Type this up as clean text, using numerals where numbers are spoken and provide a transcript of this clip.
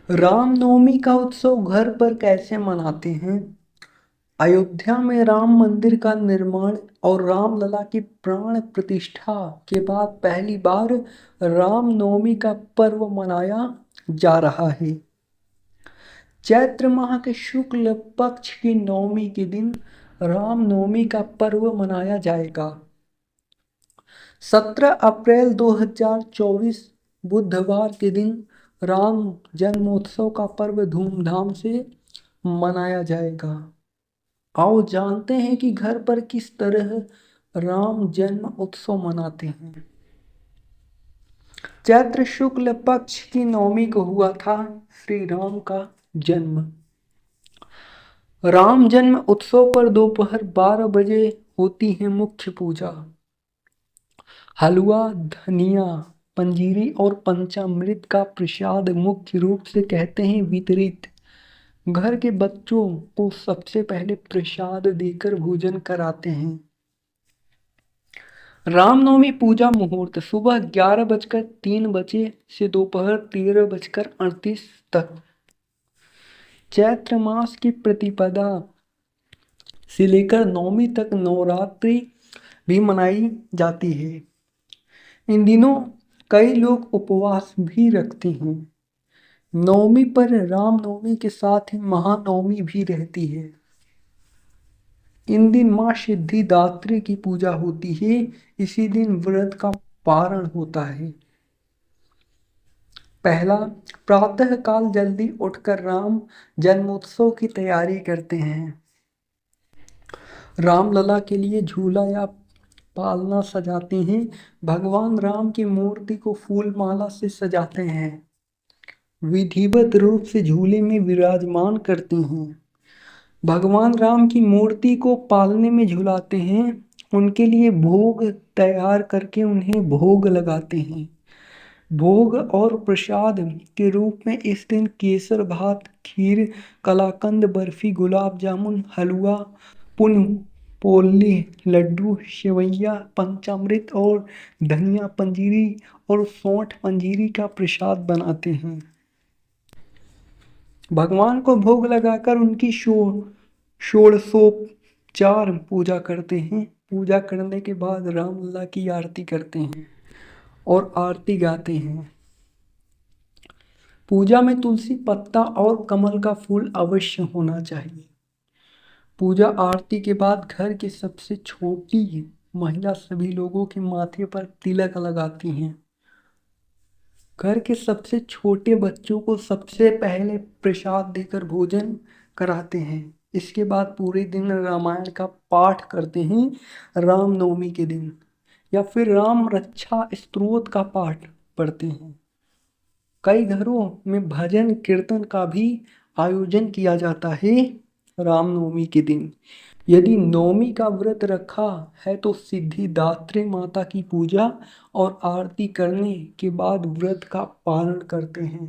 रामनवमी का उत्सव घर पर कैसे मनाते हैं? अयोध्या में राम मंदिर का निर्माण और रामलला की प्राण प्रतिष्ठा के बाद पहली बार रामनवमी का पर्व मनाया जा रहा है। चैत्र माह के शुक्ल पक्ष की नवमी के दिन रामनवमी का पर्व मनाया जाएगा। 17 अप्रैल 2024 बुधवार के दिन राम जन्मोत्सव का पर्व धूमधाम से मनाया जाएगा। आओ जानते हैं कि घर पर किस तरह राम जन्म उत्सव मनाते हैं। चैत्र शुक्ल पक्ष की नवमी को हुआ था श्री राम का जन्म। राम जन्म उत्सव पर दोपहर 12 बजे होती है मुख्य पूजा। हलवा, धनिया, पंजीरी और पंचामृत का प्रसाद मुख्य रूप से कहते हैं वितरित। घर के बच्चों को सबसे पहले प्रसाद देकर भोजन कराते हैं। रामनवमी पूजा मुहूर्त सुबह 11:03 से दोपहर 13:38 तक। चैत्र मास की प्रतिपदा से लेकर नवमी तक नवरात्रि भी मनाई जाती है। इन दिनों कई लोग उपवास भी रखते हैं। नवमी पर रामनवमी के साथ ही महानवमी भी रहती है। इन दिन माँ सिद्धिदात्री की पूजा होती है। इसी दिन व्रत का पारण होता है। पहला, प्रातः काल जल्दी उठकर राम जन्मोत्सव की तैयारी करते हैं। रामलला के लिए झूला या पालना सजाते हैं। भगवान राम की मूर्ति को फूल माला से सजाते हैं। विधिवत रूप से झूले में विराजमान करते हैं। भगवान राम की मूर्ति को पालने में झुलाते हैं। उनके लिए भोग तैयार करके उन्हें भोग लगाते हैं। भोग और प्रसाद के रूप में इस दिन केसर भात, खीर, कलाकंद, बर्फी, गुलाब जामुन, हलवा, पुन पोले, लड्डू, सेवैया, पंचामृत और धनिया पंजीरी और सौंठ पंजीरी का प्रसाद बनाते हैं। भगवान को भोग लगाकर उनकी षोडशोपचार पूजा करते हैं। पूजा करने के बाद रामलला की आरती करते हैं और आरती गाते हैं। पूजा में तुलसी पत्ता और कमल का फूल अवश्य होना चाहिए। पूजा आरती के बाद घर की सबसे छोटी महिला सभी लोगों के माथे पर तिलक लगाती हैं। घर के सबसे छोटे बच्चों को सबसे पहले प्रसाद देकर भोजन कराते हैं। इसके बाद पूरे दिन रामायण का पाठ करते हैं। रामनवमी के दिन या फिर राम रक्षा स्तोत्र का पाठ पढ़ते हैं। कई घरों में भजन कीर्तन का भी आयोजन किया जाता है रामनवमी के दिन। यदि नवमी का व्रत रखा है तो सिद्धिदात्री माता की पूजा और आरती करने के बाद व्रत का पालन करते हैं।